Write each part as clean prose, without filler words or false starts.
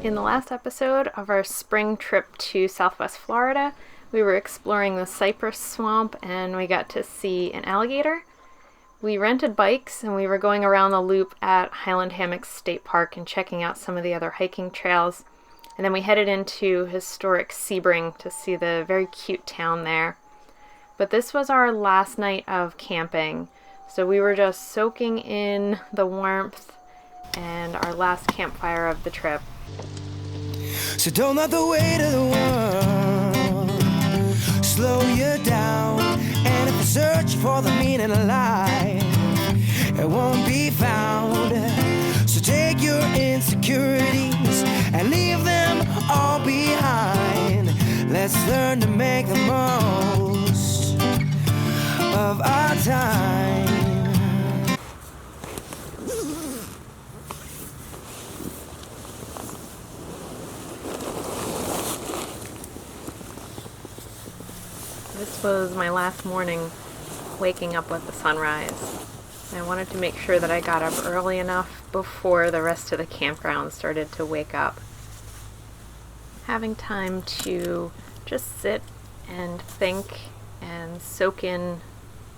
In the last episode of our spring trip to Southwest Florida, we were exploring the cypress swamp and we got to see an alligator. We rented bikes and we were going around the loop at Highland Hammock State Park and checking out some of the other hiking trails. And then we headed into historic Sebring to see the very cute town there. But this was our last night of camping, so we were just soaking in the warmth and our last campfire of the trip. So don't let the weight of the world slow you down. And if you search for the meaning of life, it won't be found. So take your insecurities and leave them all behind. Let's learn to make the most of our time. This was my last morning waking up with the sunrise. I wanted to make sure that I got up early enough before the rest of the campground started to wake up. Having time to just sit and think and soak in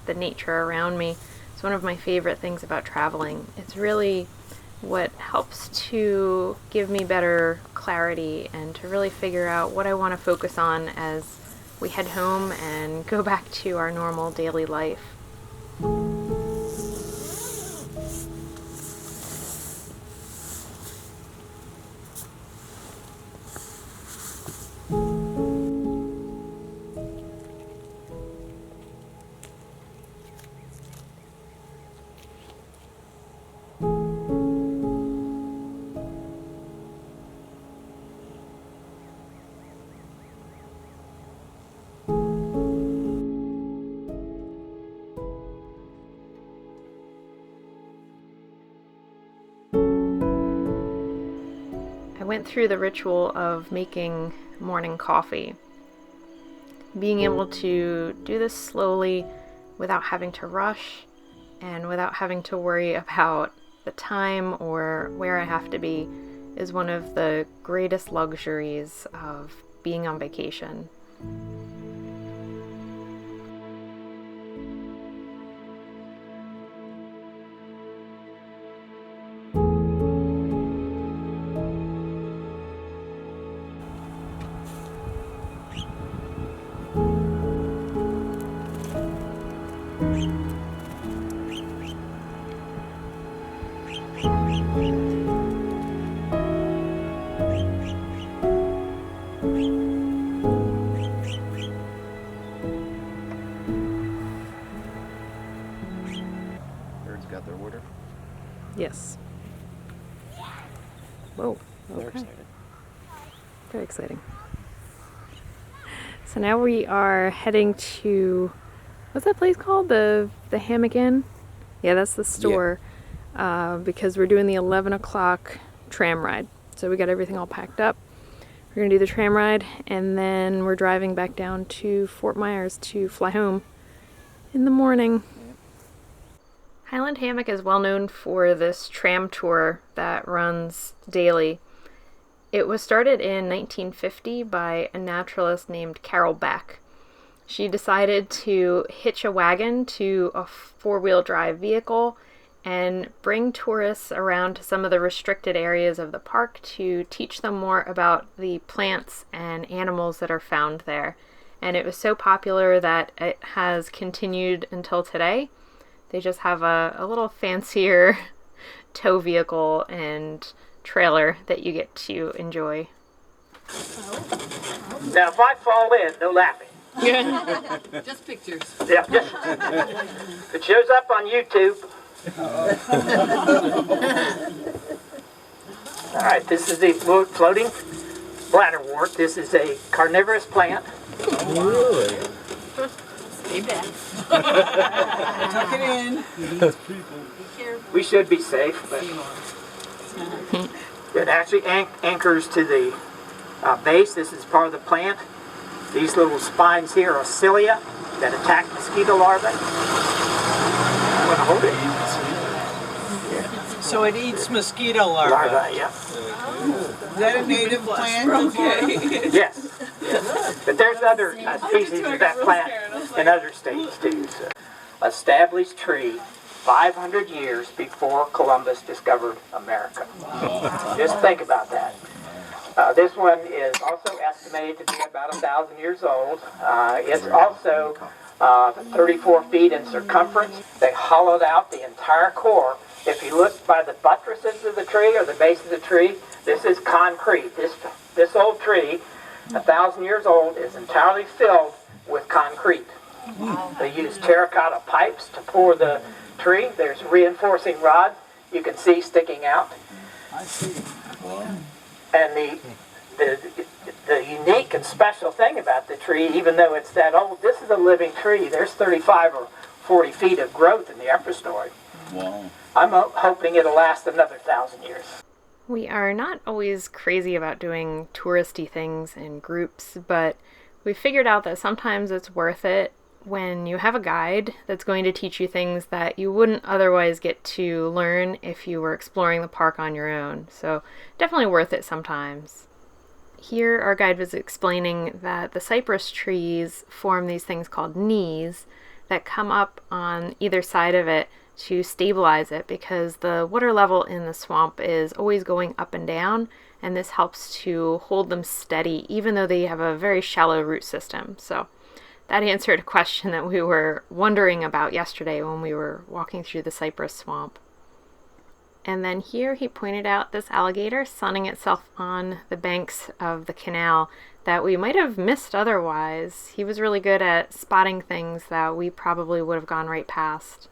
the nature around me is one of my favorite things about traveling. It's really what helps to give me better clarity and to really figure out what I want to focus on as we head home and go back to our normal daily life. I went through the ritual of making morning coffee. Being able to do this slowly without having to rush and without having to worry about the time or where I have to be is one of the greatest luxuries of being on vacation. Got their order? Yes. Whoa. They're Okay. excited. Very exciting. So now we are heading to, what's that place called? The Hammock Inn? Yeah, that's the store. Because we're doing the 11 o'clock tram ride. So we got everything all packed up. We're going to do the tram ride and then we're driving back down to Fort Myers to fly home in the morning. Highland Hammock is well known for this tram tour that runs daily. It was started in 1950 by a naturalist named Carol Beck. She decided to hitch a wagon to a four-wheel drive vehicle and bring tourists around to some of the restricted areas of the park to teach them more about the plants and animals that are found there. And it was so popular that it has continued until today. They just have a little fancier tow vehicle and trailer that you get to enjoy. Now, if I fall in, no laughing. Just pictures. Yeah, just. It shows up on YouTube. All right, this is the floating bladderwort. This is a carnivorous plant. Really? Stay back. Tuck it in. We should be safe, but it actually anchors to the base. This is part of the plant. These little spines here are cilia that attack mosquito larvae. I'm going to hold it. Yeah. So it eats mosquito larvae. Larvae, yeah. Is that a native plant? Okay. Yes. But there's other species of that plant in other states too. So. Established tree 500 years before Columbus discovered America. Just think about that. This one is also estimated to be about 1,000 years old. It's also 34 feet in circumference. They hollowed out the entire core. If you look by the buttresses of the tree or the base of the tree, this is concrete. This old tree, 1,000 years old, is entirely filled with concrete. They use terracotta pipes to pour the tree. There's reinforcing rods you can see sticking out. I see. And the unique and special thing about the tree, even though it's that old, this is a living tree. There's 35 or 40 feet of growth in the upper story. Wow. I'm hoping it'll last another 1,000 years. We are not always crazy about doing touristy things in groups, but we figured out that sometimes it's worth it when you have a guide that's going to teach you things that you wouldn't otherwise get to learn if you were exploring the park on your own. So definitely worth it sometimes. Here our guide was explaining that the cypress trees form these things called knees that come up on either side of it to stabilize it, because the water level in the swamp is always going up and down, and this helps to hold them steady even though they have a very shallow root system. So that answered a question that we were wondering about yesterday when we were walking through the cypress swamp. And then here he pointed out this alligator sunning itself on the banks of the canal that we might have missed otherwise. He was really good at spotting things that we probably would have gone right past.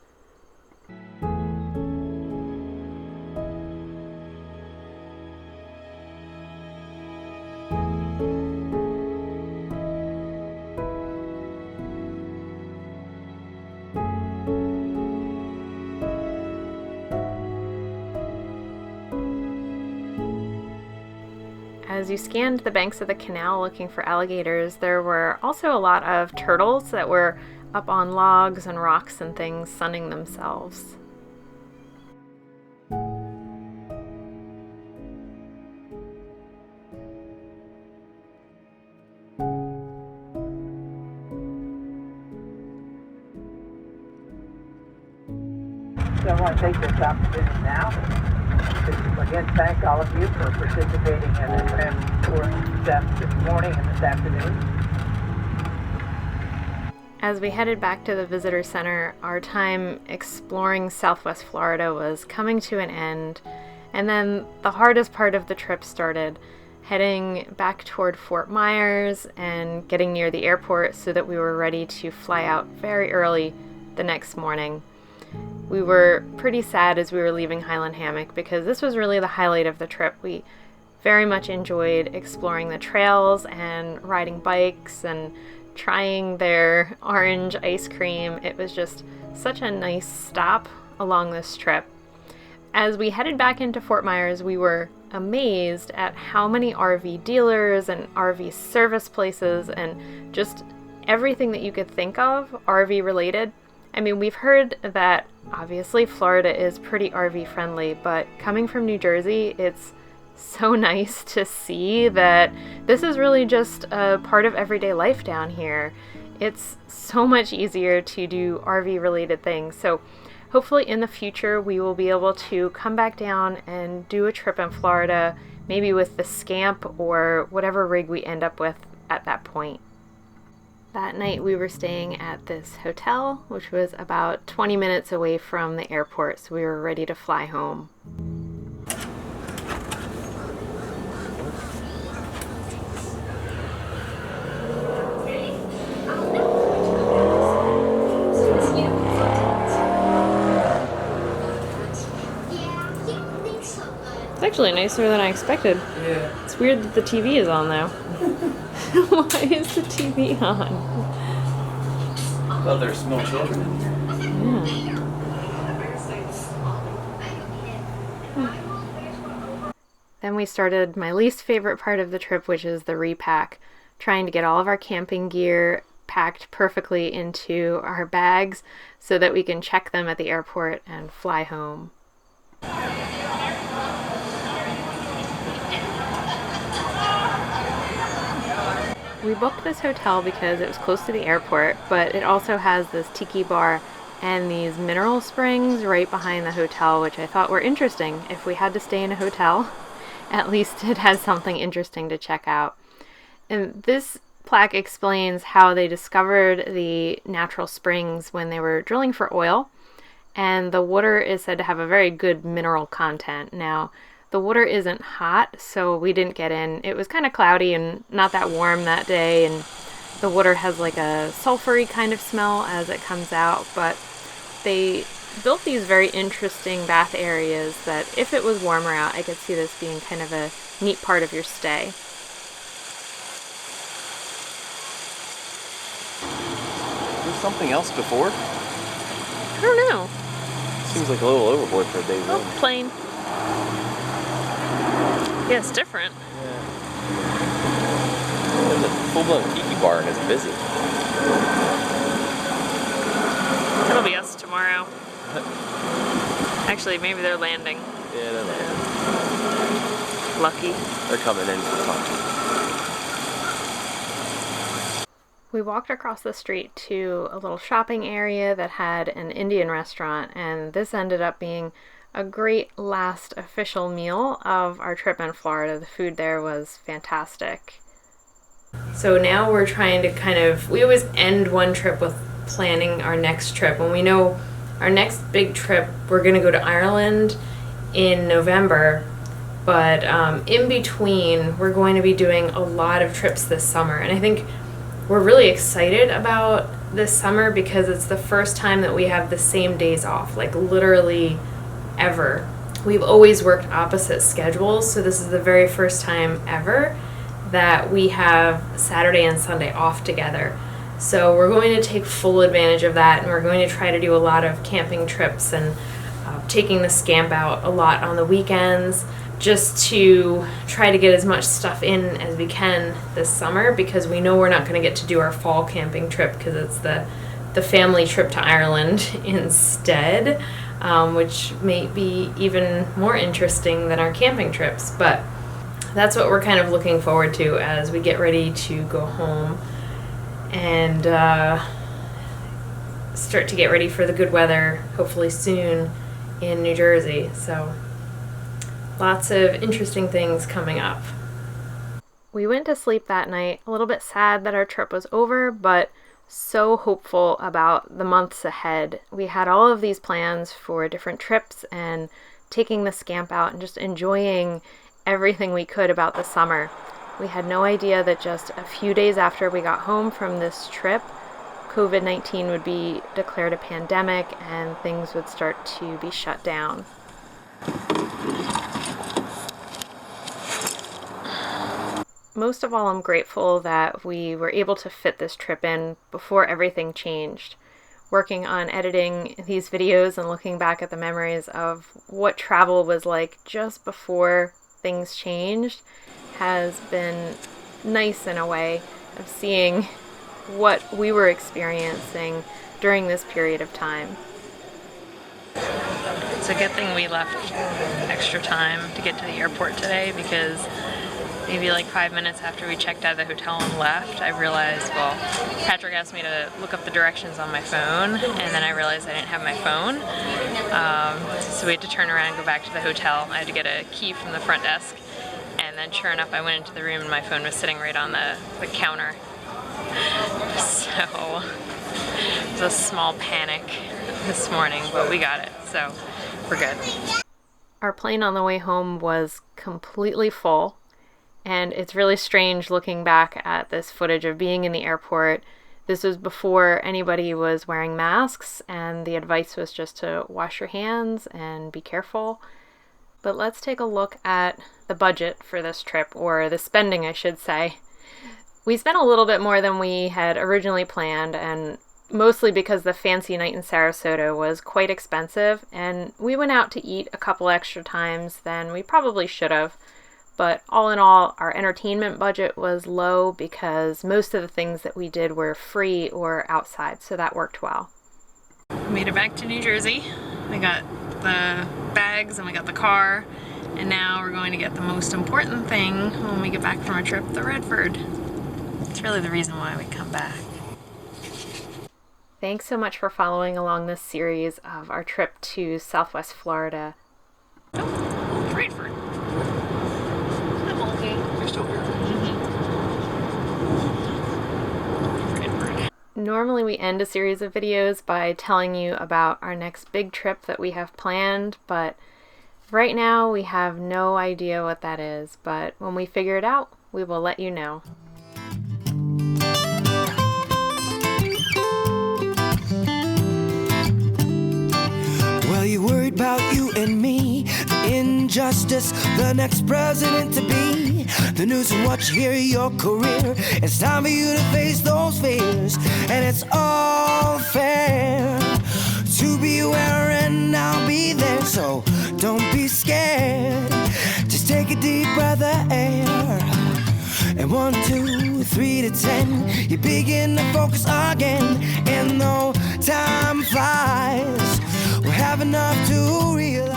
As you scanned the banks of the canal looking for alligators, there were also a lot of turtles that were up on logs and rocks and things sunning themselves. So I want to take this opportunity now to again thank all of you for participating in the Tram touring steps this morning and this afternoon. As we headed back to the visitor center, our time exploring Southwest Florida was coming to an end, and then the hardest part of the trip started, heading back toward Fort Myers and getting near the airport so that we were ready to fly out very early the next morning. We were pretty sad as we were leaving Highland Hammock because this was really the highlight of the trip. We very much enjoyed exploring the trails and riding bikes and trying their orange ice cream. It was just such a nice stop along this trip. As we headed back into Fort Myers, we were amazed at how many RV dealers and RV service places and just everything that you could think of RV related. I mean, we've heard that obviously Florida is pretty RV friendly, but coming from New Jersey, it's so nice to see that this is really just a part of everyday life down here. It's so much easier to do RV related things. So hopefully in the future we will be able to come back down and do a trip in Florida, maybe with the Scamp or whatever rig we end up with at that point. That night we were staying at this hotel, which was about 20 minutes away from the airport, so we were ready to fly home. It's actually nicer than I expected. Yeah. It's weird that the TV is on though. Why is the TV on? Well, there's small children in here. Yeah. Then we started my least favorite part of the trip, which is the repack. Trying to get all of our camping gear packed perfectly into our bags so that we can check them at the airport and fly home. We booked this hotel because it was close to the airport, but it also has this tiki bar and these mineral springs right behind the hotel, which I thought were interesting. If we had to stay in a hotel, at least it has something interesting to check out. And this plaque explains how they discovered the natural springs when they were drilling for oil, and the water is said to have a very good mineral content. Now, the water isn't hot, so we didn't get in. It was kind of cloudy and not that warm that day, and the water has like a sulfury kind of smell as it comes out, but they built these very interesting bath areas that if it was warmer out, I could see this being kind of a neat part of your stay. Was something else before? I don't know. Seems like a little overboard for a day one. Oh, plane. Yeah, it's different. There's a full-blown tiki bar and it's busy. It'll be us tomorrow. Actually, maybe they're landing. Yeah, they're landing. Lucky. They're coming in for fun. We walked across the street to a little shopping area that had an Indian restaurant, and this ended up being a great last official meal of our trip in Florida. The food there was fantastic. So now we're trying to we always end one trip with planning our next trip. When we know our next big trip, we're going to go to Ireland in November, but in between, we're going to be doing a lot of trips this summer. And I think we're really excited about this summer because it's the first time that we have the same days off, like literally ever. We've always worked opposite schedules, so this is the very first time ever that we have Saturday and Sunday off together. So we're going to take full advantage of that, and we're going to try to do a lot of camping trips and taking the Scamp out a lot on the weekends, just to try to get as much stuff in as we can this summer, because we know we're not going to get to do our fall camping trip because it's the family trip to Ireland instead, which may be even more interesting than our camping trips. But that's what we're kind of looking forward to as we get ready to go home and start to get ready for the good weather, hopefully soon, in New Jersey. So lots of interesting things coming up. We went to sleep that night a little bit sad that our trip was over, but so hopeful about the months ahead. We had all of these plans for different trips and taking the Scamp out and just enjoying everything we could about the summer. We had no idea that just a few days after we got home from this trip, COVID-19 would be declared a pandemic and things would start to be shut down. Most of all, I'm grateful that we were able to fit this trip in before everything changed. Working on editing these videos and looking back at the memories of what travel was like just before things changed has been nice in a way of seeing what we were experiencing during this period of time. It's a good thing we left extra time to get to the airport today, because maybe like 5 minutes after we checked out of the hotel and left, I realized, well, Patrick asked me to look up the directions on my phone, and then I realized I didn't have my phone. So we had to turn around and go back to the hotel. I had to get a key from the front desk, and then sure enough, I went into the room and my phone was sitting right on the counter. So it was a small panic this morning, but we got it, so we're good. Our plane on the way home was completely full. And it's really strange looking back at this footage of being in the airport. This was before anybody was wearing masks, and the advice was just to wash your hands and be careful. But let's take a look at the budget for this trip, or the spending, I should say. We spent a little bit more than we had originally planned, and mostly because the fancy night in Sarasota was quite expensive, and we went out to eat a couple extra times than we probably should have. But all in all, our entertainment budget was low because most of the things that we did were free or outside, so that worked well. We made it back to New Jersey. We got the bags and we got the car, and now we're going to get the most important thing when we get back from our trip, the Redford. It's really the reason why we come back. Thanks so much for following along this series of our trip to Southwest Florida. Oh, Redford. I'm okay. You're still here. Redford. Normally we end a series of videos by telling you about our next big trip that we have planned, but right now we have no idea what that is, but when we figure it out, we will let you know. Well, you worried about you and me, the injustice, the next president to be, the news and what you hear, your career. It's time for you to face those fears, and it's all fair to be aware, and I'll be there, so don't be scared. Just take a deep breath of air, and 1, 2, 3 to 10, you begin to focus again, and though time flies, we have enough to realize.